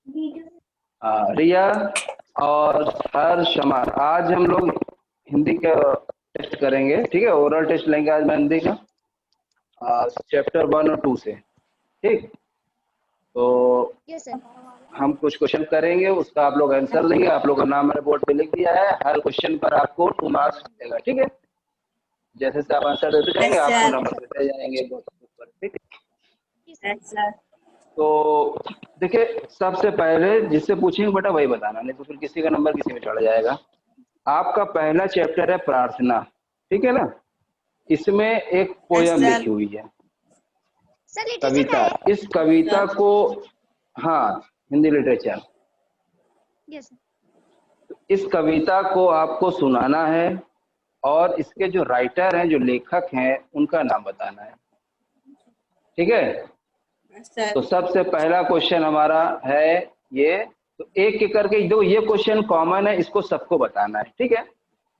रिया और हर्ष अमर, आज हम लोग हिंदी का टेस्ट करेंगे, ठीक है। ओरल टेस्ट लेंगे आज मैं हिंदी का, चैप्टर 1 और 2 से, ठीक। तो यस सर। हम कुछ क्वेश्चन करेंगे, उसका आप लोग आंसर देंगे। आप लोग का नाम मैंने बोर्ड पे लिख दिया है, हर क्वेश्चन पर आपको 2 मार्क्स मिलेगा, ठीक है। जैसे से आप आंसर देते जाएंगे आपको नंबर देते जाएंगे, ठीक है। तो देखिए, सबसे पहले जिससे पूछेंगे बेटा वही बताना, नहीं तो फिर किसी का नंबर किसी में चढ़ जाएगा। आपका पहला चैप्टर है प्रार्थना, ठीक है ना। इसमें एक पोयम लिखी हुई है, सर कविता। इस कविता को, हाँ, हिंदी लिटरेचर। यस। इस कविता को आपको सुनाना है और इसके जो राइटर हैं, जो लेखक हैं, उनका नाम बताना है, ठीक है। तो सबसे पहला क्वेश्चन हमारा है ये, तो एक एक करके दो, ये क्वेश्चन कॉमन है, इसको सबको बताना है, ठीक है।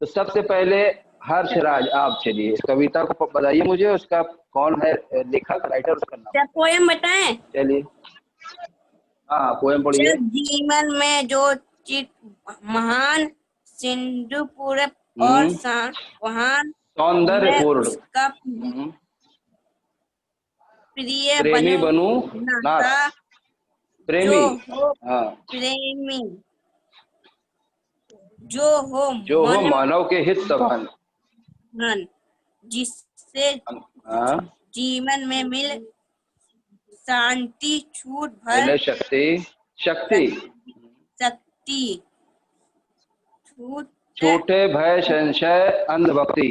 तो सबसे पहले हर्षराज, आप चलिए इस कविता को बताइए मुझे, उसका कौन है लेखक, राइटर, उसका नाम। क्या पोएम बताएं? चलिए, हाँ पोएम पढ़िए। जब जीवन में जो महान सिंधु पूरब और वहान सौंदर्यपूर्ण, उसका प्रिय प्रेमी बनूं नाता, प्रेमी, हाँ, प्रेमी जो हो मानव के हित संबंध, जिससे जीवन में मिल शांति, छूट भर शक्ति, छोटे भय संशय अंधभक्ति,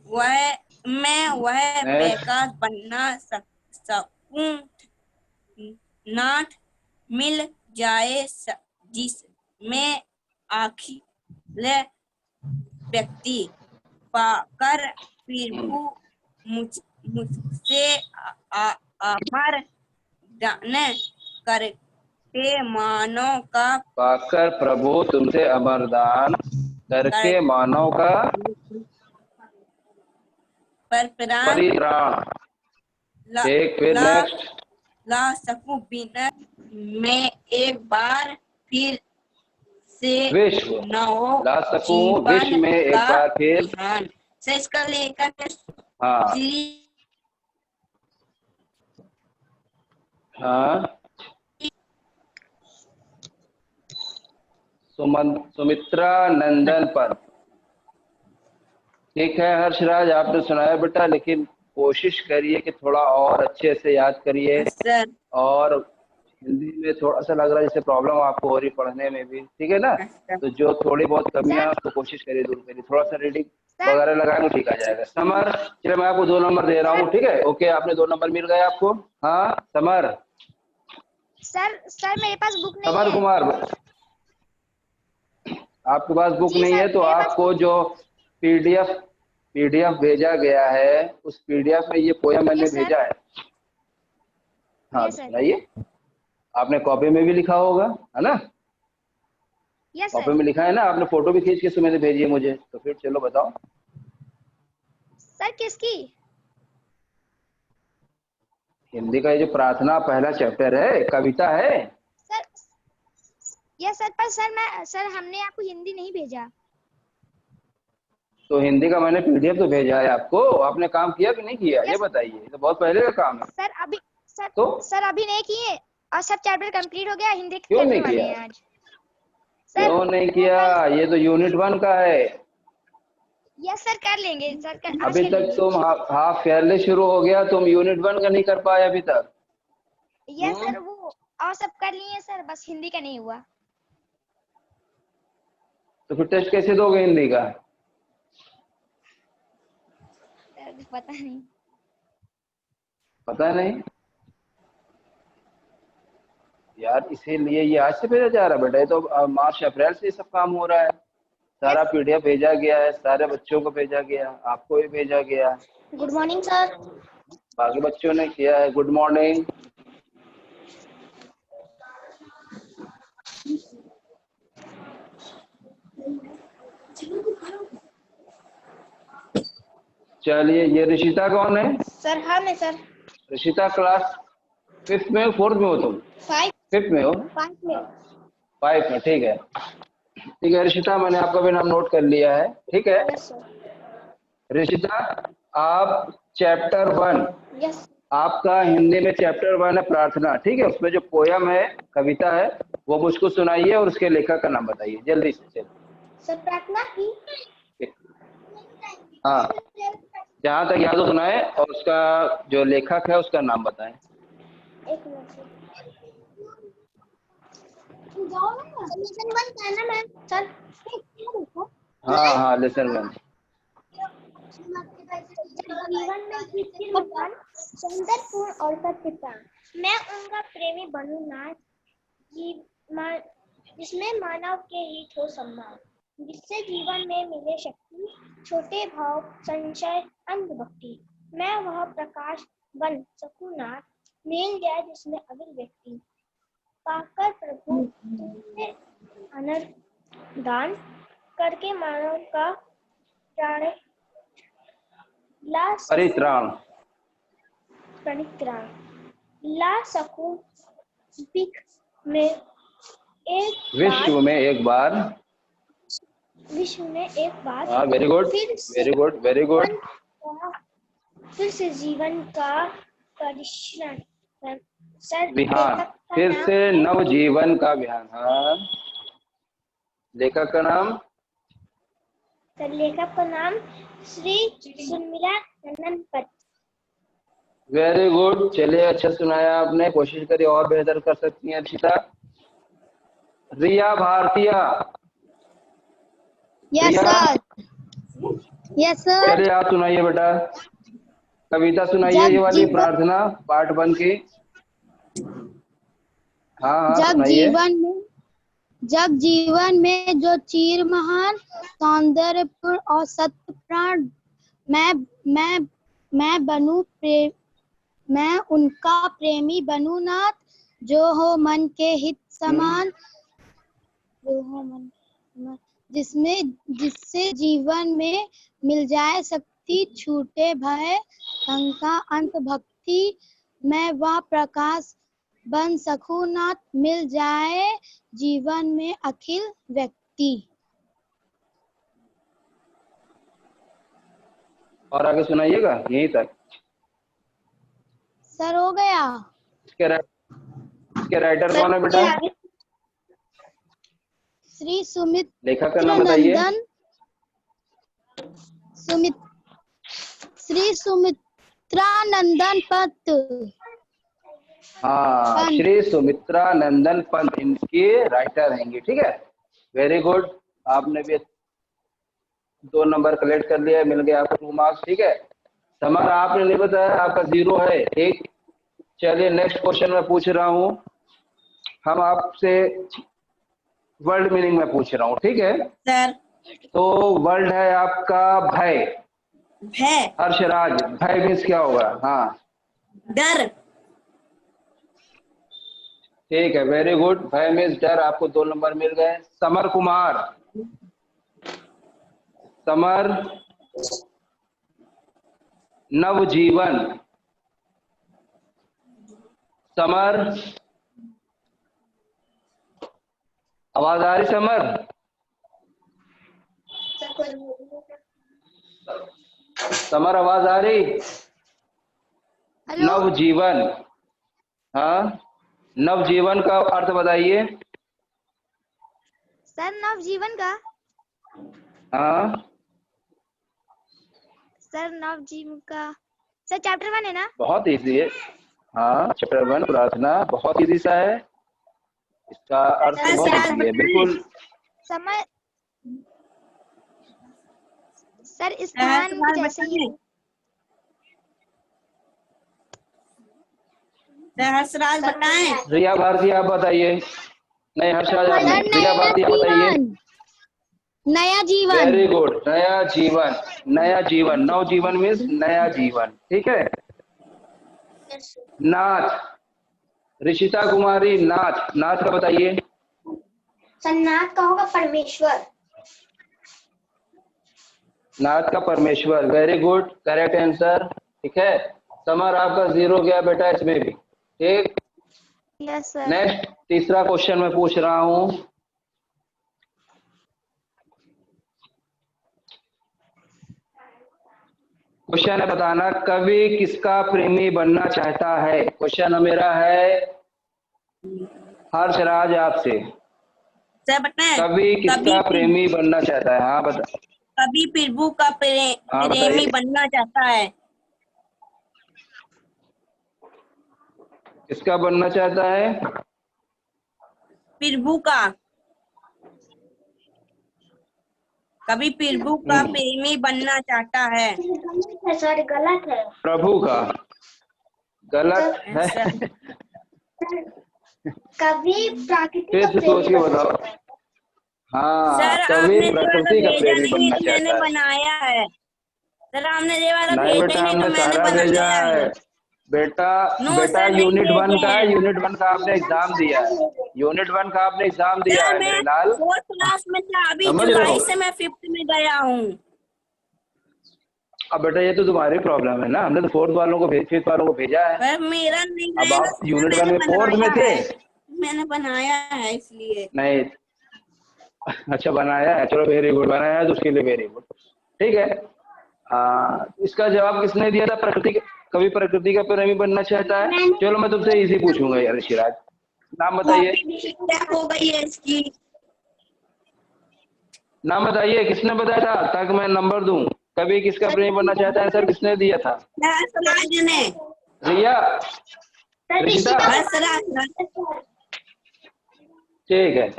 वह प्रकाश बनना सकूं, नाथ मिल जाए जिसमें आखिर व्यक्ति पाकर प्रभु मुझसे अमर दान करके मानव का, पाकर प्रभु तुमसे अमर दान करके मानव का परित्राण, एक फिर नेक्स्ट ला सकूं बिना मैं एक बार फिर से विश्व न हो ला सकूं विश्व में एक बार फिर, से इसका लेखक, हाँ हाँ, सुमित्रा नंदन पर, ठीक है। हर्षराज आपने सुनाया बेटा, लेकिन कोशिश करिए कि थोड़ा और अच्छे से याद करिए, और हिंदी में थोड़ा सा लग रहा है जैसे प्रॉब्लम आपको हो रही पढ़ने में भी, ठीक है ना। तो जो थोड़ी बहुत कमियां उसको कोशिश करिए दूर करिए, थोड़ा सा रीडिंग वगैरह लगाए तो ठीक आ जाएगा। समर, चलिए मैं आपको 2 नंबर दे रहा हूँ, ठीक है। ओके, आपने 2 नंबर मिल गए आपको। हाँ समर, सर मेरे पास बुक नहीं समर है। कुमार, आपके पास बुक नहीं है तो आपको जो पीडीएफ भेजा गया है, उस पीडीएफ में ये पोयम मैंने भेजा है। हाँ सुनाइए, आपने कॉपी में भी लिखा होगा, है ना। कॉपी में लिखा है ना, आपने फोटो भी खींच के सुमें भेजी है मुझे, तो फिर चलो बताओ सर किसकी। हिंदी का ये जो प्रार्थना पहला चैप्टर है, कविता है सर। यस सर, पर सर हमने आपको हिंदी नहीं भेजा। तो हिंदी का मैंने पीडीएफ तो भेजा है आपको, आपने काम किया कि नहीं किया, ये बताइए। तो बहुत पहले का काम है सर। अभी सर अभी नहीं किए, और सब चैप्टर कंप्लीट हो गया, हिंदी क्यों नहीं किया, आज। क्यों नहीं किया, ये तो यूनिट 1 का है। यस सर, कर लेंगे सर, अभी तक तुम हाफ फेयरली शुरू हो गया, तुम यूनिट 1 का नहीं कर पाए अभी तक। यस सर, वो और सब कर लिए सर, बस हिंदी का नहीं हुआ। तो फिर टेस्ट कैसे दोगे हिंदी का? पता नहीं यार, इसीलिए ये आज से भेजा जा रहा है बेटा, ये तो मार्च अप्रैल से सब काम हो रहा है। सारा पीडीएफ भेजा गया है, सारे बच्चों को भेजा गया, आपको भी भेजा गया। Good morning sir. बाकी बच्चों ने किया है, गुड मॉर्निंग। चलिए, ये ऋषिता कौन है? सर हम है सर। ऋषिता क्लास 5th में 4th में हो तुम? 5th में हो? 5 में। 5 में, ठीक है। ठीक है ऋषिता, मैंने आपका भी नाम नोट कर लिया है, ठीक है। Yes sir. ऋषिता, आप चैप्टर 1, यस। आपका हिंदी में चैप्टर 1 है प्रार्थना, ठीक है। उसमें जो पोयम है, कविता है, वो मुझको सुनाइए और उसके लेखक का नाम बताइए जल्दी से। चलिए सर प्रार्थना की। हाँ, जहाँ तक याद हो सुनाए और उसका जो लेखक है उसका नाम बताएं। एक मिनट सर। लेसन 1 का है ना मैम सर? हाँ हाँ, लेसन 1। जीवन में किसी महान सौंदर्यपूर्ण और सत्यता मैं उनका प्रेमी बनूंगा जिसमें मानव के हित हो सम्मान, जिससे जीवन में मिले शक्ति, छोटे भाव, संशय, अंधभक्ति। मैं वह प्रकाश बन सकूं नाथ, मिल जाए जिसमें अभिव्यक्ति, पाकर प्रभु तुमसे अनर्दान करके मानव का प्राण ला परित्राण परित्राण ला सकूं में एक विश्व में एक बार। विश्व में एक बार। हाँ, very good, very good, very good. फिर से जीवन का परिश्रम सर विहान, फिर से नव जीवन का विहान। हाँ, लेखक का नाम? सर लेखक का नाम श्री सुमिरा नंदन पत। वेरी गुड, चलिए अच्छा सुनाया आपने, कोशिश करिए और बेहतर कर सकती हैं Rishita. Riya Bhartiya. Yes sir. Yes sir. चलिए आप सुनाइए बेटा, कविता सुनाइए, ये वाली प्रार्थना पार्ट 1 की। हाँ हाँ सुनाइए। जब जीवन में जो चीर महान सौंदर्यपूर्ण और सत्य प्राण मैं बनूं मैं उनका प्रेमी बनूं नाथ, जो हो मन के हित समान, जो हो मन जिससे जीवन में मिल जाए शक्ति, छूटे भय शंका अंत भक्ति, मैं वह प्रकाश बन सकूं नाथ, मिल जाए जीवन में अखिल व्यक्ति। और आगे सुनाइएगा, यहीं तक सर हो गया। इसके राइटर कौन है बेटा? श्री सुमित लेखक का नाम बताइए। श्री सुमित्रा नंदन पंत। हाँ, श्री सुमित्रा नंदन पंत इनके राइटर रहेंगे, ठीक है। वेरी गुड, आपने भी 2 नंबर कलेक्ट कर लिया, मिल गया आपको 2 मार्क्स, ठीक है। समर आपने नहीं बताया, आपका 0 है, ठीक। चलिए नेक्स्ट क्वेश्चन मैं पूछ रहा हूँ, हम आपसे वर्ल्ड मीनिंग में पूछ रहा हूँ, ठीक है सर। तो वर्ल्ड है आपका भय। भय, हर्षराज, भय मीन्स क्या होगा? हाँ, डर। ठीक है, वेरी गुड, भय मीन्स डर, आपको 2 नंबर मिल गए। समर कुमार, समर नवजीवन, समर आवाज आ रही? समर, समर आवाज आ रही? नवजीवन, हाँ, नवजीवन का अर्थ बताइए। सर नवजीवन का? हाँ सर नवजीवन का सर चैप्टर 1 है ना? बहुत इजी है। हाँ, चैप्टर 1 प्रार्थना बहुत इजी सा है, इसका अर्थ बहुत इजी है, बिल्कुल। समय सर स्थान जैसे ही हर्षराज बताएं। रिया भारती आप बताइए। नहीं, हर्षराज आप नहीं, रिया भारती आप बताइए। नया जीवन। वेरी गुड, नया जीवन, नया जीवन, नव जीवन मीन्स नया जीवन, ठीक है। नाथ, ऋषिता कुमारी, नाथ, नाथ का बताइए। नाथ का होगा परमेश्वर। नाथ का परमेश्वर, वेरी गुड, करेक्ट आंसर, ठीक है। समर आपका 0 गया बेटा इसमें भी, ठीक। Yes sir. नेक्स्ट तीसरा क्वेश्चन मैं पूछ रहा हूँ। क्वेश्चन है बताना, कवि किसका प्रेमी बनना चाहता है। क्वेश्चन मेरा है हर्षराज आपसे, सर बताएं। कवि किसका कभी प्रेमी बनना चाहता है। हाँ बता। कभी प्रभु का हाँ प्रेमी बताइए, बनना चाहता है। किसका बनना चाहता है। प्रभु का, कभी प्रभु का प्रेमी बनना चाहता है। गलत है सर, गलत है। प्रभु का गलत है। सर कभी प्रकृति फिर का से सोच प्रेमी के बनना बताओ। चाहता है। हाँ, सर कवि आपने जो वाला प्रकृति का भेजा प्रेमी नहीं बनना तो मैंने चाहता है। बनाया है। सर आपने ये वाला नहीं भेजा ही बेटा, नहीं तो हमने मैंने सारा भेजा बनाया है। है। बेटा नो बेटा सर नहीं यूनिट वन भेजे का है, हैं। यूनिट वन का आपने एग्जाम दिया है। यूनिट वन का आपने एग्जाम दिया सर है मैं मेरे लाल, 4th क्लास में था, अभी समझ रहे हो। जुलाई से मैं 5th में गया हूँ। अब बेटा ये तो तुम्हारी प्रॉब्लम है ना, हमने तो फोर्थ वालों को फिफ्थ वालों को भेजा है। पर मेरा नहीं अब गया ना आप सर, यूनिट वन मैंने में फोर्थ में बनाया थे। है। मैंने बनाया है इसलिए। नहीं, अच्छा बनाया है, चलो वेरी गुड, बनाया है तो उसके लिए वेरी गुड, ठीक है। इसका जवाब किसने दिया था। कभी प्रकृति का प्रेमी बनना चाहता है। चलो मैं तुमसे इजी पूछूंगा यार ऋषिराज, नाम बताइए। क्या हो गई है इसकी। नाम बताइए, किसने बताया था ताकि मैं नंबर दूं। कभी किसका प्रेमी बनना चाहता है, सर किसने दिया था। हर्षराज ने। रिया, ऋषिता, हर्षराज। ठीक है।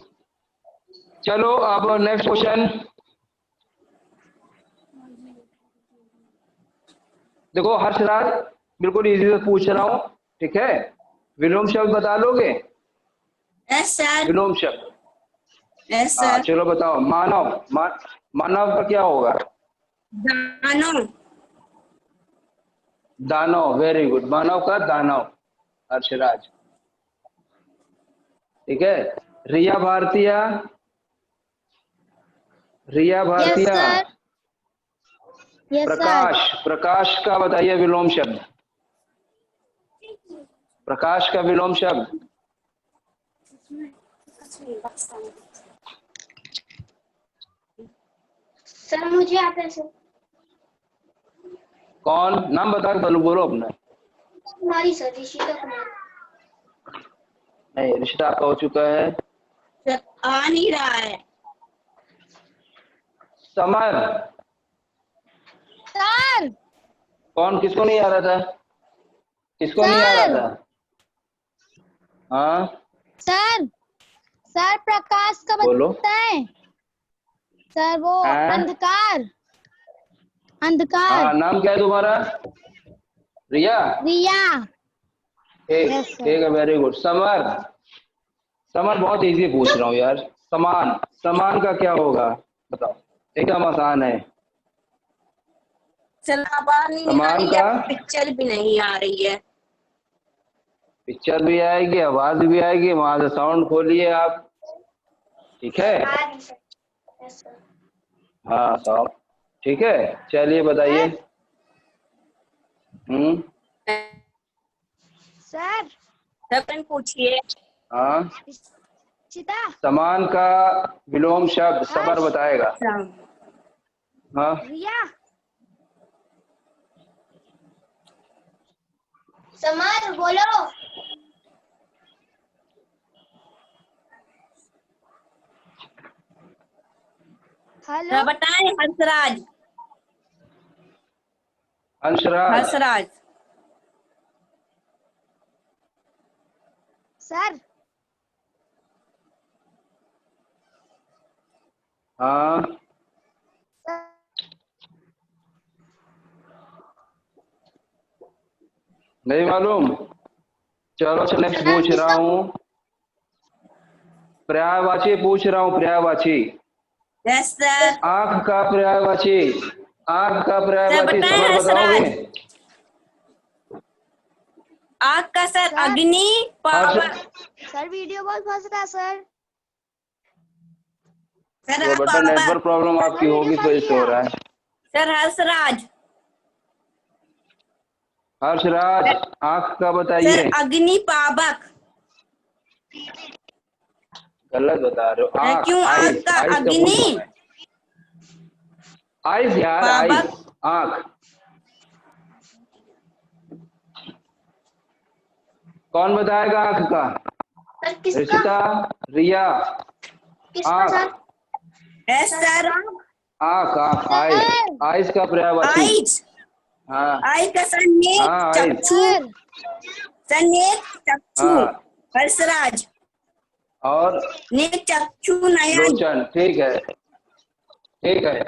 चलो अब नेक्स्ट क्वेश्चन देखो हर्षराज, बिल्कुल इजी से पूछ रहा हूँ, ठीक है। विलोम शब्द बता लोगे। Yes sir. विलोम शब्द, यस हाँ सर। चलो बताओ। मानव, मानव का क्या होगा। दानव। दानव, वेरी गुड, मानव का दानव, हर्षराज, ठीक है। रिया भारतीय, रिया भारतीय। Yes sir. प्रकाश, प्रकाश का बताइए विलोम शब्द। प्रकाश का विलोम शब्द। सर मुझे आता है सर। कौन, नाम बता के बोलो अपना। कुमारी सर, ऋषिता कुमारी। नहीं, रिश्ता आपका हो चुका है। सर आ नहीं रहा है। Summer, sir. कौन, किसको नहीं आ रहा था, किसको नहीं आ रहा था। हाँ सर, सर प्रकाश का बोलो। बताएं। सर वो अंधकार, अंधकार। हाँ, नाम क्या है तुम्हारा। रिया, रिया। ठीक, Yes, sir. ठीक है, वेरी गुड। समर, समर बहुत इजी पूछ रहा हूँ यार। समान, समान का क्या होगा बताओ, एकदम आसान है। सर आवाज नहीं आ समान रही का, है, पिक्चर भी नहीं आ रही है। पिक्चर भी आएगी, आवाज भी आएगी, वहां से साउंड खोलिए आप, ठीक है। हाँ साउंड, ठीक है। चलिए बताइए। सर। सर पूछिए। हाँ, चिता। समान का विलोम शब्द समर बताएगा। हाँ, रिया। समर बोलो। हेलो बताएं। हंसराज। हंसराज, हंसराज। सर। हाँ नहीं मालूम। चलो अच्छा नेक्स्ट पूछ रहा हूँ, पर्यायवाची पूछ रहा हूँ, पर्यायवाची। Yes sir. आंख का पर्यायवाची, आंख का सर पर्यायवाची बताएं समर बताओगे। हंसराज। आग का सर अग्नि पावर। सर वीडियो बहुत फंस रहा सर। सर वो बेटा नेटवर्क प्रॉब्लम आपकी होगी, इस वजह से हो रहा है। सर हर्षराज। हर्षराज, आंख का सर बताइए। अग्नि पावक। गलत बता रहे हो। आँख, क्यों आग आइज, का आइज का फुल अग्नि? फॉर्म है आइज यार, बाबा आइज, आँख। कौन बताएगा आँख का? सर किसका? ऋषिता, रिया। किसका आँख, सर? है सर। आँख, आँख, आइज, आइज का पर्यायवाची। आइज, हाँ आई का सर नेक हाँ, आइज, चक्षु, सर नेक चक्षु। हाँ। हर्षराज, और नेक चक्षु नयन। लोचन, ठीक है, ठीक है,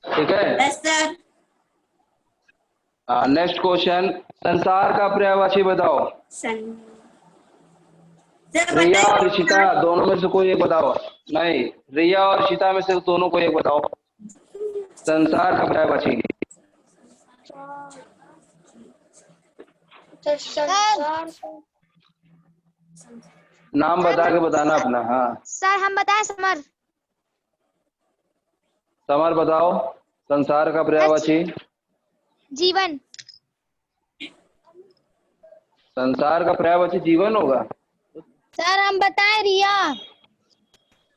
ठीक है। है सर। नेक्स्ट क्वेश्चन, संसार का पर्यायवाची बताओ। सर रिया और बताइए। ऋषिता दोनों में से कोई एक बताओ। नहीं, रिया और ऋषिता में से दोनों को एक बताओ। संसार का पर्यायवाची। संसार। नाम बता के बताना अपना। हाँ, सर हम बताएं समर। समर बताओ संसार का पर्यायवाची। जीवन। संसार का पर्यायवाची जीवन होगा। सर हम बताएं रिया।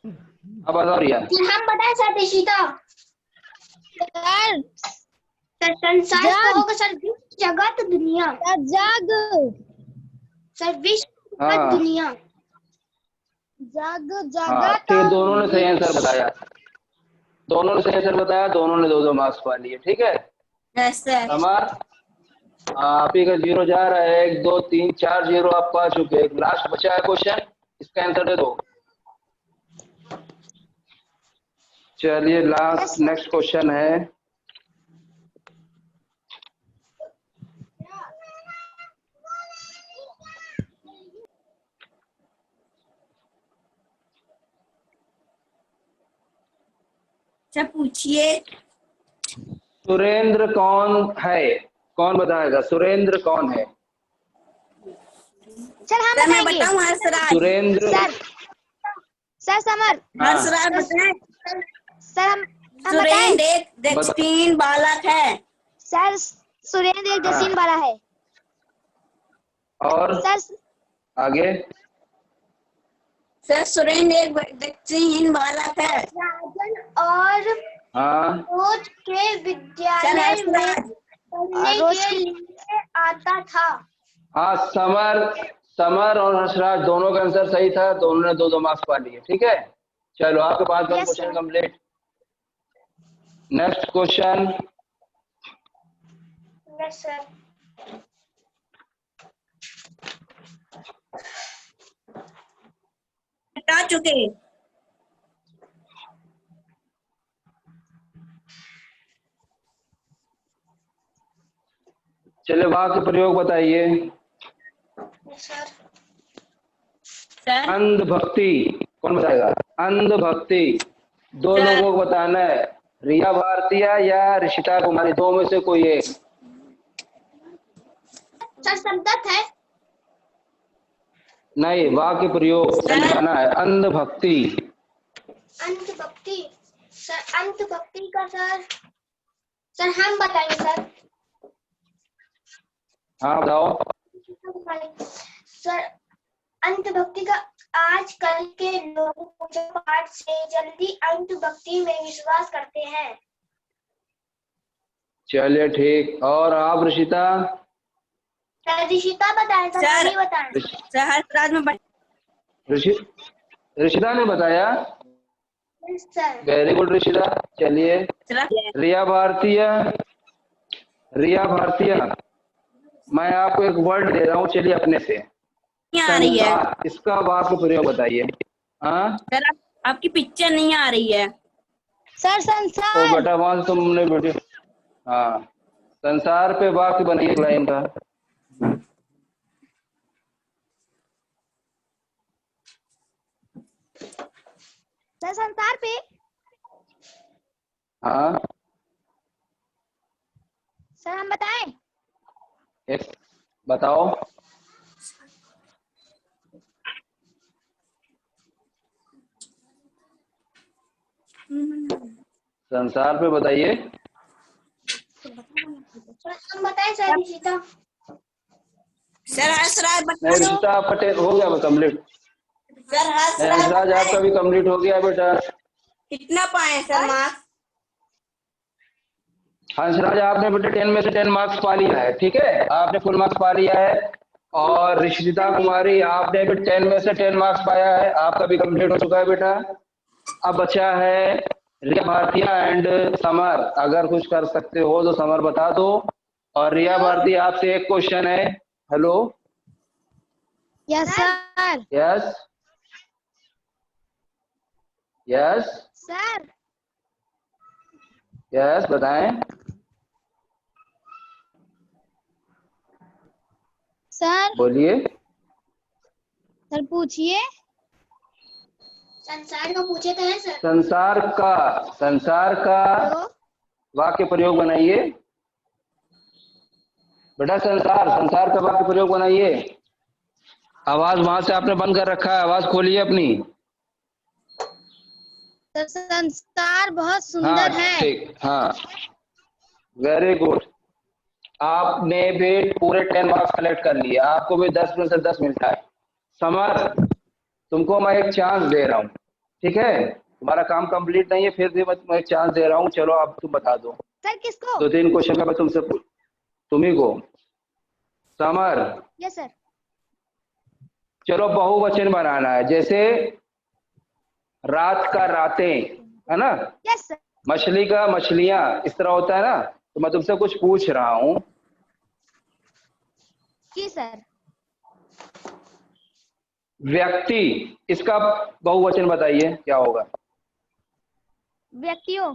अब बताओ रिया। हम बताएं सर ऋषिता। सर संसार का होगा सर विश्व जगत दुनिया। जग। सर विश्व हाँ दुनिया। जग हाँ, जगत। ठीक, दोनों ने सही आंसर बताया। दोनों ने सही आंसर बताया, दोनों ने 2-2 मार्क्स पा लिए। ठीक है सर। समर, आप ही का 0 जा रहा है। 1 2 3 4 0 आप पा चुके। एक लास्ट बचा है क्वेश्चन, इसका आंसर दे दो। चलिए लास्ट नेक्स्ट क्वेश्चन है। अच्छा पूछिए। सुरेंद्र कौन है? कौन बताएगा सुरेंद्र कौन है? सर हम सर मैं बताएंगे। बताऊं? हर्षराज। सुरेंद्र। सर समर। हाँ, हर्षराज बताएं। सर हम बताएं। सुरेंद्र एक दक्षिण बालक है। सर सुरेंद्र एक हाँ। दक्षिण वाला है। और सर आगे। सर सुरेंद्र एक दक्षिण बालक है। राजन और हाँ, रोज के विद्यालय में पढ़ने के लिए आता था। हाँ, समर, समर और हर्षराज दोनों का आंसर सही था। दोनों ने 2-2 मार्क्स पा लिए। ठीक है, चलो आपके पास का question complete. Next question. Yes sir. हटा चुके। चलिए वाक्य प्रयोग बताइए। सर सर अंधभक्ति कौन बताएगा? अंधभक्ति दो सर। लोगों को बताना है, रिया भारतीय या ऋषिता कुमारी, दो में से कोई एक। सर संतत है। नहीं, वाक्य प्रयोग समझाना है। अंधभक्ति। अंधभक्ति। सर अंधभक्ति का सर हम बताएंगे सर। हाँ बताओ। सर अंधभक्ति का आजकल के लोग पूजा पाठ से जल्दी अंधभक्ति में विश्वास करते हैं। चलिए ठीक। और आप ऋषिता? सर ऋषिता बताएं सर, सर। नहीं बताएं। सर हर्षराज में ऋषिता ने बताया। Sir very good Rishita. चलिए रिया भारतीय, रिया भारतीय, मैं आपको एक वर्ड दे रहा हूँ, चलिए अपने से। नहीं आ रही है संसार, इसका वाक्य प्रयोग बताइए। हाँ सर। आपकी पिक्चर नहीं आ रही है सर। ओ संसार। बेटा, वहां से तुमने बेटे। हाँ, संसार पे वाक्य बनाइए एक लाइन का। सर संसार पे। हाँ, सर हम बताएं। एक बताओ। संसार पे बताइए। सर हम बताएं सर ऋषिता। सर हर्षराज बता नहीं दो। ऋषिता आपका 10 हो गया कंप्लीट। सर हंसराज आपका भी कंप्लीट हो गया बेटा। कितना पाए सर मार्क्स? हंसराज आपने बेटा 10 में से 10 मार्क्स पा लिया है, ठीक है, आपने फुल मार्क्स पा लिया है। और ऋषिता कुमारी आपने भी 10 में से 10 मार्क्स पाया है, आपका भी कंप्लीट हो चुका है बेटा। अब बचा है रिया भारतीया एंड समर, अगर कुछ कर सकते हो तो समर बता दो। और रिया भारती आपसे एक क्वेश्चन है। Hello. Yes sir. Yes yes sir yes बताएं। सर बोलिए। सर पूछिए। संसार का पूछे तो है सर। संसार का वाक्य प्रयोग बनाइए बेटा। संसार का वाक्य प्रयोग बनाइए। आवाज वहां से आपने बंद कर रखा है, आवाज खोलिए अपनी। तो संसार बहुत हाँ सुंदर है। ठीक, हाँ वेरी गुड। आपने भी पूरे 10 मार्क्स कलेक्ट कर लिए, आपको भी 10 में से 10 मिलता है। समर तुमको मैं एक चांस दे रहा हूँ, ठीक है, तुम्हारा काम कंप्लीट नहीं है फिर भी मैं तुम्हें एक चांस दे रहा हूँ। चलो आप तुम बता दो। सर किसको? 2-3 क्वेश्चन का मैं तुमसे तुम्ही को। Summer yes sir. चलो बहुवचन बनाना है, जैसे रात का रातें है ना, यस सर। मछली का मछलियां, इस तरह होता है ना। तो मैं तुमसे कुछ पूछ रहा हूँ। जी सर। व्यक्ति, इसका बहुवचन बताइए क्या होगा? व्यक्तियों।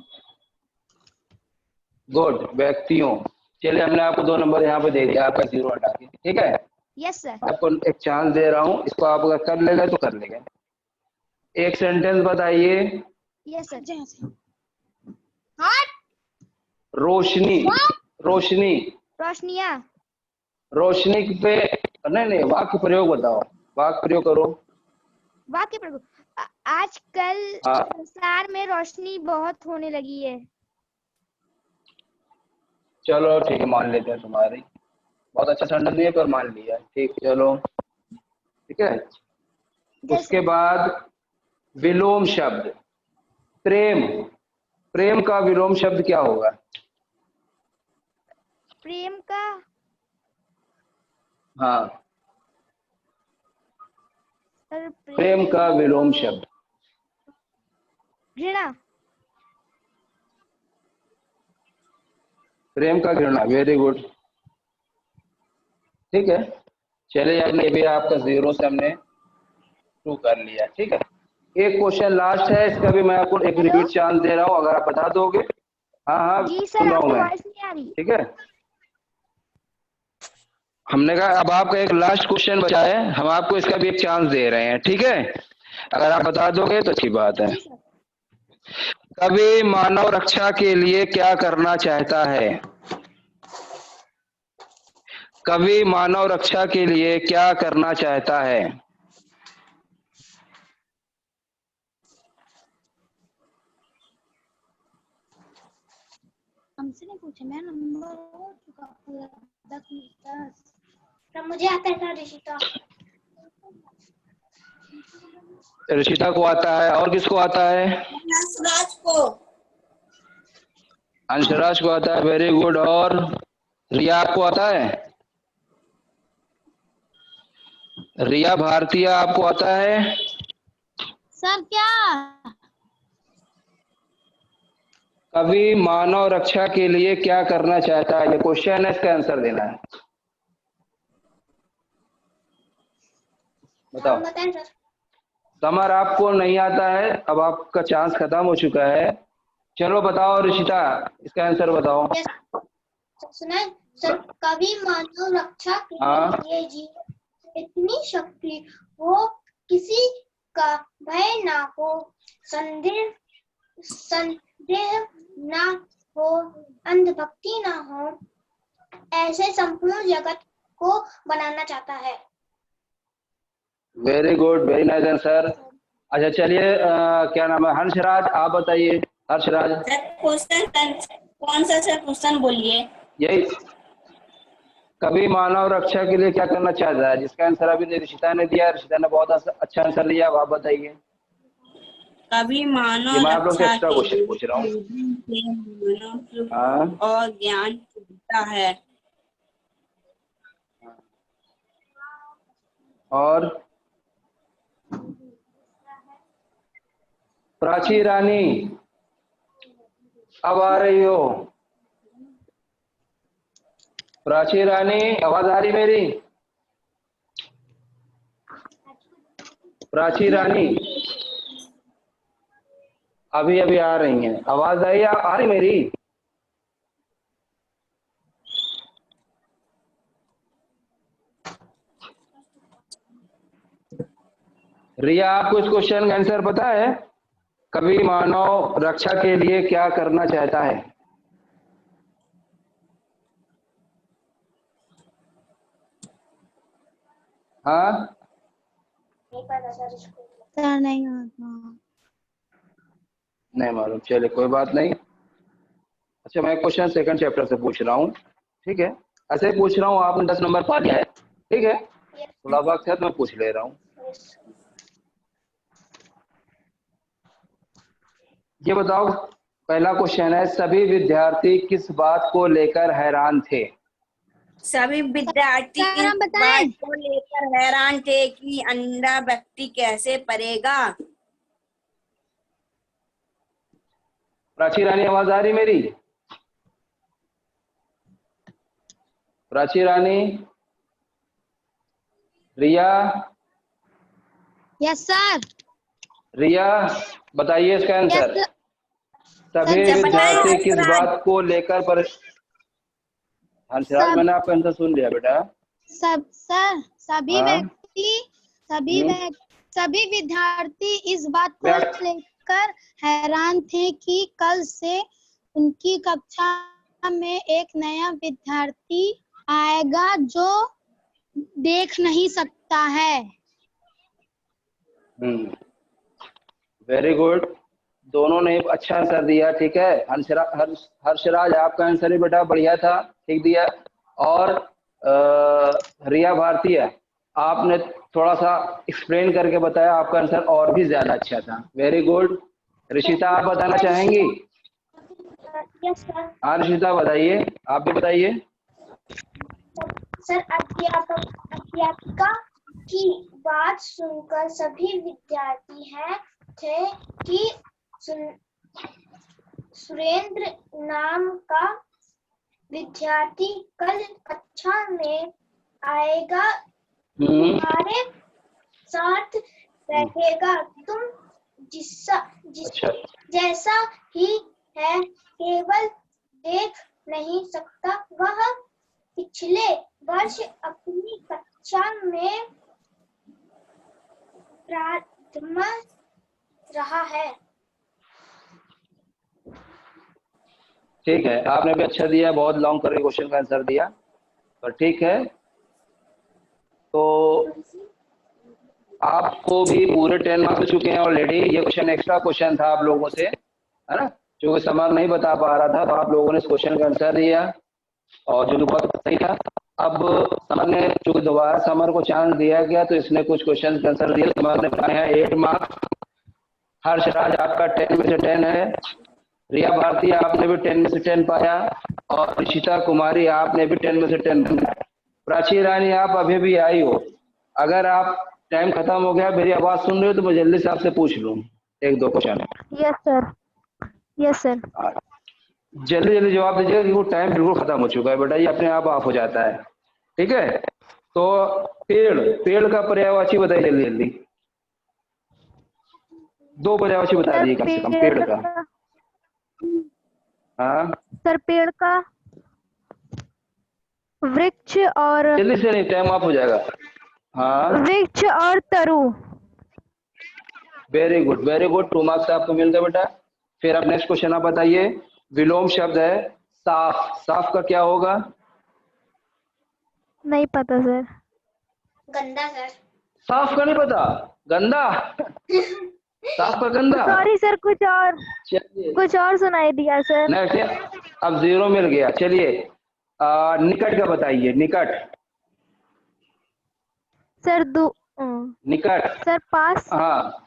गुड, व्यक्तियों। चलिए हमने आपको 2 नंबर यहाँ पे दे दिया, आपका 0 हटा के, ठीक है। Yes sir. आपको एक चांस दे रहा हूँ, इसको आप अगर कर लेगा तो कर लेगा। एक सेंटेंस बताइए। Yes sir. हट। रोशनी, रोशनी, रोशनियाँ। रोशनी पे नहीं वाक्य प्रयोग बताओ, वाक्य प्रयोग करो। वाक्य प्रयोग। आजकल हाँ संसार में रोशनी बहुत होने लगी है। चलो ठीक है, मान लेते हैं तुम्हारी। बहुत अच्छा सेंटेंस नहीं है पर मान लिया, ठीक, चलो ठीक है। उसके बाद विलोम शब्द प्रेम, प्रेम का विलोम शब्द क्या होगा? प्रेम का। हाँ सर प्रेम का विलोम शब्द घृणा। प्रेम का घृणा, वेरी गुड, ठीक है। चलिए ये भी आपका 0 से हमने 2 कर लिया, ठीक है। एक क्वेश्चन लास्ट है, इसका भी मैं आपको एक रिपीट चांस दे रहा हूँ, अगर आप बता दोगे। हाँ हाँ जी सुन सर रहा हूँ आपकी मैं, आवाज नहीं आ रही। ठीक है। हमने कहा अब आपका एक लास्ट क्वेश्चन बचा है, हम आपको इसका भी एक चांस दे रहे हैं, ठीक है। अगर आप बता दोगे तो अच्छी बात है। कवि मानव रक्षा के लिए क्या करना चाहता है? कवि मानव रक्षा के लिए क्या करना चाहता है? हमसे नहीं पूछे, मैं नंबर हो चुका पूरा 10 तब मुझे आता है ना ऋषिता। ऋषिता को आता है, और किसको आता है? हंसराज को। अंशराज को आता है, वेरी गुड। और रिया आपको आता है? रिया भारतीय आपको आता है? सर क्या? कवि मानव रक्षा के लिए क्या करना चाहता है, ये क्वेश्चन है, इसका आंसर देना है। बताओ। बताएं सर। समर आपको नहीं आता है, अब आपका चांस खत्म हो चुका है। चलो बताओ ऋषिता, इसका आंसर बताओ। सुना सर, कवि मानव रक्षा के लिए जीवन इतनी शक्ति हो, किसी का भय ना हो, संदेह ना हो, अंधभक्ति ना हो, ऐसे संपूर्ण जगत को बनाना चाहता है। Very good, very nice answer. अच्छा चलिए क्या नाम है, हर्षराज आप बताइए। हर्षराज सर क्वेश्चन कौन सा सर, क्वेश्चन बोलिए। यही कभी मानव रक्षा के लिए क्या करना चाहता है? जिसका आंसर अभी ऋषिता ने दिया, ऋषिता ने बहुत अच्छा आंसर दिया, अब आप बताइए। कभी ये मानव मैं आप लोग से रक्षा एक्स्ट्रा के क्वेश्चन लिए पूछ रहा हूँ। लोगों से मानव सुख हाँ, और ज्ञान चुनता है। और प्राची रानी अब आ रही हो? प्राची रानी आवाज आ रही मेरी? प्राची रानी अभी अभी आ रही हैं, आवाज आई? आ रही मेरी? रिया, आपको इस क्वेश्चन का आंसर पता है? कभी मानव रक्षा के लिए क्या करना चाहता है? हाँ, नहीं पता सर इसको। सर नहीं आता। नहीं मालूम, चलिए कोई बात नहीं। अच्छा, मैं क्वेश्चन सेकंड चैप्टर से पूछ रहा हूँ, ठीक है? ऐसे ही पूछ रहा हूँ, आपने 10 नंबर पा लिया है, ठीक है? थोड़ा वक्त है तो मैं पूछ ले रहा हूँ। ये बताओ, पहला क्वेश्चन है, सभी विद्यार्थी किस बात को लेकर हैरान थे? सभी विद्यार्थी सर, इस हम बताएं? बात को लेकर हैरान थे कि अंधा व्यक्ति कैसे पढ़ेगा। प्राची रानी आवाज आ रही मेरी? प्राची रानी, रिया, यस सर। रिया बताइए इसका आंसर। यस सभी अच्छा, बताएं विद्यार्थी किस हंसराज। बात को लेकर पर हंसराज, सब मैंने आपका आंसर सुन लिया बेटा। सब सर सभी हाँ, व्यक्ति सभी विद्यार्थी इस बात को व्याक- लेकर हैरान थे कि कल से उनकी कक्षा में एक नया विद्यार्थी आएगा जो देख नहीं सकता है। वेरी गुड, दोनों ने अच्छा आंसर दिया, ठीक है? हर्षराज आपका आंसर ही बेटा बढ़िया था, ठीक दिया। और रिया भारतीय, आपने थोड़ा सा एक्सप्लेन करके बताया, आपका आंसर और भी ज्यादा अच्छा था, वेरी गुड। ऋषिता, आप बताना चाहेंगी? Yes sir. हाँ ऋषिता बताइए, आप भी बताइए। सर, अध्यापिका की बात सुनकर सभी विद्यार्थी थे कि सुरेंद्र नाम का विद्यार्थी कल कक्षा में आएगा, तुम्हारे साथ रहेगा, तुम अच्छा, जैसा ही है, केवल देख नहीं सकता। वह पिछले वर्ष अपनी कक्षा में प्रथम रहा है। ठीक है, आपने भी अच्छा दिया, बहुत लॉन्ग करके क्वेश्चन का आंसर दिया, पर ठीक है। तो आपको भी पूरे 10 मार्क्स मिल चुके हैं ऑलरेडी। ये क्वेश्चन एक्स्ट्रा क्वेश्चन था आप लोगों से, है ना? क्योंकि समर नहीं बता पा रहा था, तो आप लोगों ने इस क्वेश्चन का आंसर दिया, और जो बहुत सही था। अब समर ने, चूंकि दोबारा समर को चांस दिया गया, तो इसने कुछ क्वेश्चन का आंसर दिया। समर ने पाया 8 मार्क्स। हर्षराज आपका 10 में से 10 है। रिया भारती, आपने भी 10 में से 10 पाया, और ऋषिता कुमारी, आपने भी 10 में से 10 पाया। प्राची रानी, आप अभी भी आई हो, अगर आप टाइम खत्म हो गया, मेरी आवाज सुन रहे हो, तो मैं जल्दी से आपसे पूछ लूं 1-2 question. Yes sir. Yes sir. जल्दी जल्दी जवाब दीजिएगा, कि वो टाइम बिल्कुल खत्म हो चुका है बेटा, ये अपने आप ऑफ हो जाता है, ठीक है? तो पेड़ का पर्यायवाची बताइए जल्दी जल्दी, 2 पर्यायवाची बता दिए कम से कम पेड़ का। हाँ, सर, पेड़ का वृक्ष और जल्दी से, नहीं टाइम ऑफ हो जाएगा। हाँ, वृक्ष और तरु। Very good, very good, 2 marks आपको मिल गए बेटा। फिर अब नेक्स्ट क्वेश्चन आप बताइए। विलोम शब्द है साफ, साफ का क्या होगा? नहीं पता सर। गंदा सर। साफ का नहीं पता, गंदा? साफ का गंदा? सॉरी सर, चलिए कुछ और सुनाई दिया सर। नेक्स्ट, अब 0 मिल गया। चलिए, निकट का बताइए, निकट। सर निकट, सर पास। हाँ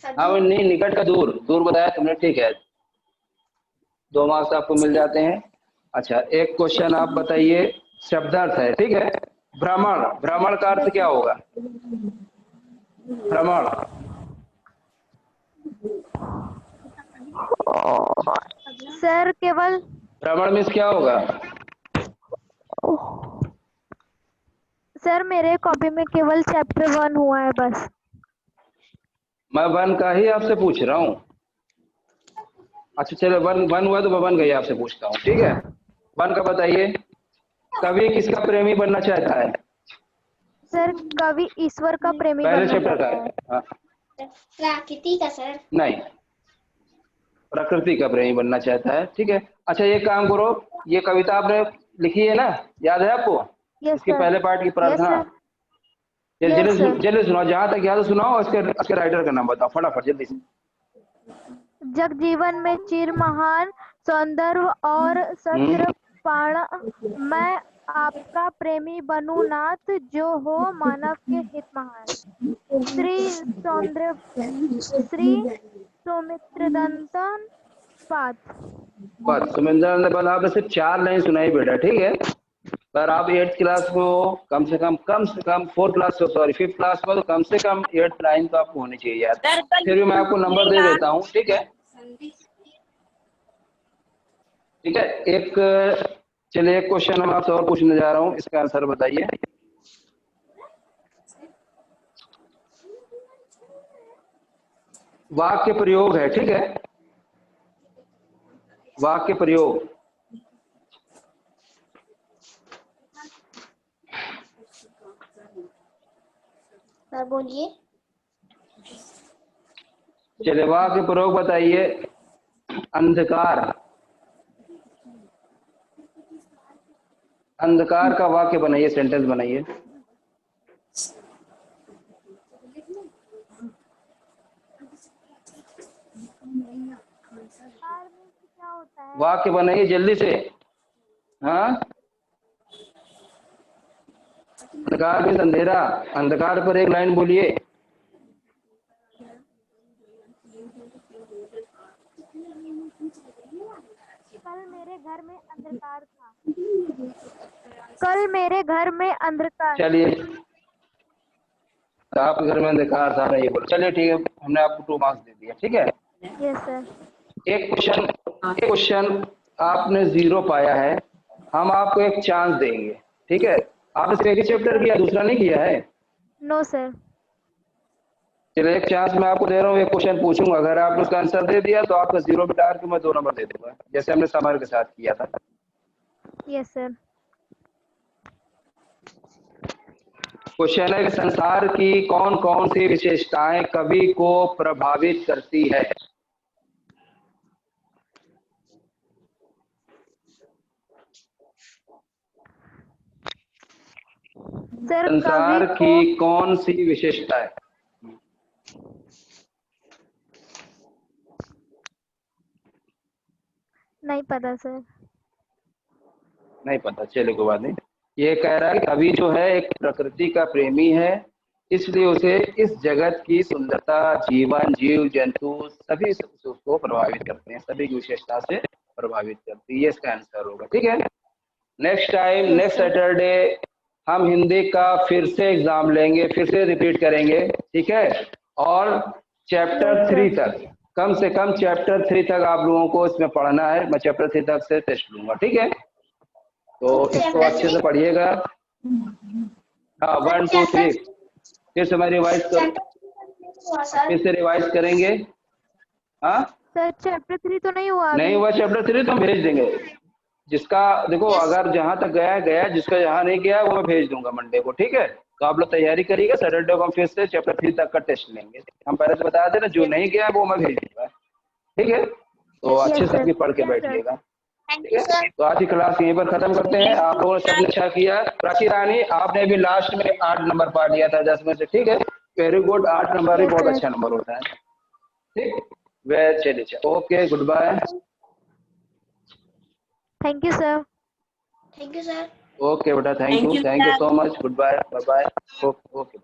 हाँ नहीं, निकट का दूर, दूर बताया तुमने, ठीक है, 2 मार्क्स आपको मिल जाते हैं। अच्छा, एक क्वेश्चन आप बताइए, शब्दार्थ है, ठीक है। भ्रमण, भ्रमण का अर्थ क्या होगा? भ्रमण, सर केवल भ्रमण मीन्स क्या होगा? सर मेरे कॉपी में केवल चैप्टर 1 हुआ है बस। मैं 1 का ही आपसे पूछ रहा हूँ। अच्छा चलो, 1 हुआ तो मैं 1 का ही आपसे पूछता हूँ, ठीक है। 1 का बताइए, कवि किसका प्रेमी बनना चाहता है? सर कवि ईश्वर का प्रेमी पहले बनना चैप्टर का चाहता है, है। हाँ। प्रकृति का सर। नहीं, प्रकृति का प्रेमी बनना चाहता है, ठीक है। अच्छा एक काम करो, ये कविता आपने लिखी है ना, याद है आपको? यस इसके सर। पहले पार्ट की यस प्रार्थना सर। यस जल्दी सर। जल्दी सुनाओ, जहां तक याद है सुनाओ, इसके राइटर का नाम बताओ फटाफट जल्दी से। जगजीवन में चिर महान सौंदर्य और सत्र पाण, मैं आपका प्रेमी बनूं नाथ, जो हो मानव के हित महान। श्री सौमित्र दंतन पाठ। बस सुमिंदर ने बल आपने सिर्फ 4 लाइन सुनाई बेटा, ठीक है। पर आप 8th क्लास में हो, कम से कम 4th क्लास में, सॉरी 5th क्लास में, तो कम से कम 8th लाइन तो आपको होनी चाहिए यार। सर कल फिर भी मैं आपको नंबर दे देता हूँ, ठीक है, ठीक है। चलिए एक क्वेश्चन हम आपसे और पूछने जा रहा हूँ, इसका आंसर बताइए। वाक्य प्रयोग है, ठीक है, वाक्य प्रयोग। सर बोलिए। चलिए वाक्य प्रयोग बताइए। अंधकार, अंधकार का वाक्य बनाइए, सेंटेंस बनाइए। क्या होता है? वाक्य बनाइए जल्दी से, हाँ। अंधकार में अंधेरा, अंधकार पर एक लाइन बोलिए। कल मेरे घर में अंधकार था। कल मेरे घर में अंधकार। चलिए, आपके घर में अंधकार था नहीं बोलो, चलिए ठीक है, हमने आपको 2 मार्क्स दे दिया, ठीक है। Yes sir. एक क्वेश्चन आपने 0 पाया है, हम आपको एक चांस देंगे, ठीक है। आपने सिर्फ एक ही चैप्टर किया, दूसरा नहीं किया है? No sir. चलिए एक चांस मैं आपको दे रहा हूँ, एक क्वेश्चन पूछूंगा, अगर आपने उसका आंसर दे दिया तो आपका 0 बिटा के मैं 2 नंबर दे दूंगा, जैसे हमने समर के साथ किया था। Yes sir. क्वेश्चन है कि संसार की कौन कौन सी विशेषताएं कवि को प्रभावित करती है? सर संसार कवि की कौन सी विशेषताएं? नहीं पता सर। नहीं पता, चलिए कोई बात नहीं। ये कह रहा है कि कवि जो है एक प्रकृति का प्रेमी है, इसलिए उसे इस जगत की सुंदरता, जीवन, जीव जंतु सभी उसको प्रभावित करते हैं, सभी की विशेषता से प्रभावित करती है, ये इसका आंसर होगा, ठीक है। नेक्स्ट टाइम, नेक्स्ट सैटरडे हम हिंदी का फिर से एग्जाम लेंगे, फिर से रिपीट करेंगे, ठीक है। और चैप्टर 3 तक, कम से कम चैप्टर 3 तक आप लोगों को इसमें पढ़ना है, मैं चैप्टर 3 तक से टेस्ट लूंगा, ठीक है। तो इसको अच्छे से पढ़िएगा, हाँ 1 2 3 फिर से मैं रिवाइज फिर से रिवाइज करेंगे, हाँ। सर चैप्टर 3 तो नहीं हुआ नहीं अभी। हुआ चैप्टर 3 तो हम भेज देंगे, जिसका देखो अगर जहां तक गया गया, जिसका जहां नहीं गया वो मैं भेज दूंगा मंडे को, ठीक है। तो आप लोग तैयारी करिएगा, सैटरडे को हम फिर से चैप्टर 3 तक का टेस्ट लेंगे, हम पहले से बता दें ना, जो नहीं गया वो मैं भेज दूंगा, ठीक है। तो अच्छे से पढ़ के बैठिएगा, ठीक है। तो आज की क्लास यहीं पर खत्म करते हैं, आप लोगों ने सबने अच्छा किया। राखी रानी आपने भी लास्ट में 8 नंबर पा लिया था 10 में से, ठीक है, वेरी गुड, 8 नंबर ही बहुत अच्छा नंबर होता है, ठीक। वे चलिए, okay, good bye. Thank you sir. Thank you sir. Okay बेटा, thank you so much, good bye, bye bye. Okay okay.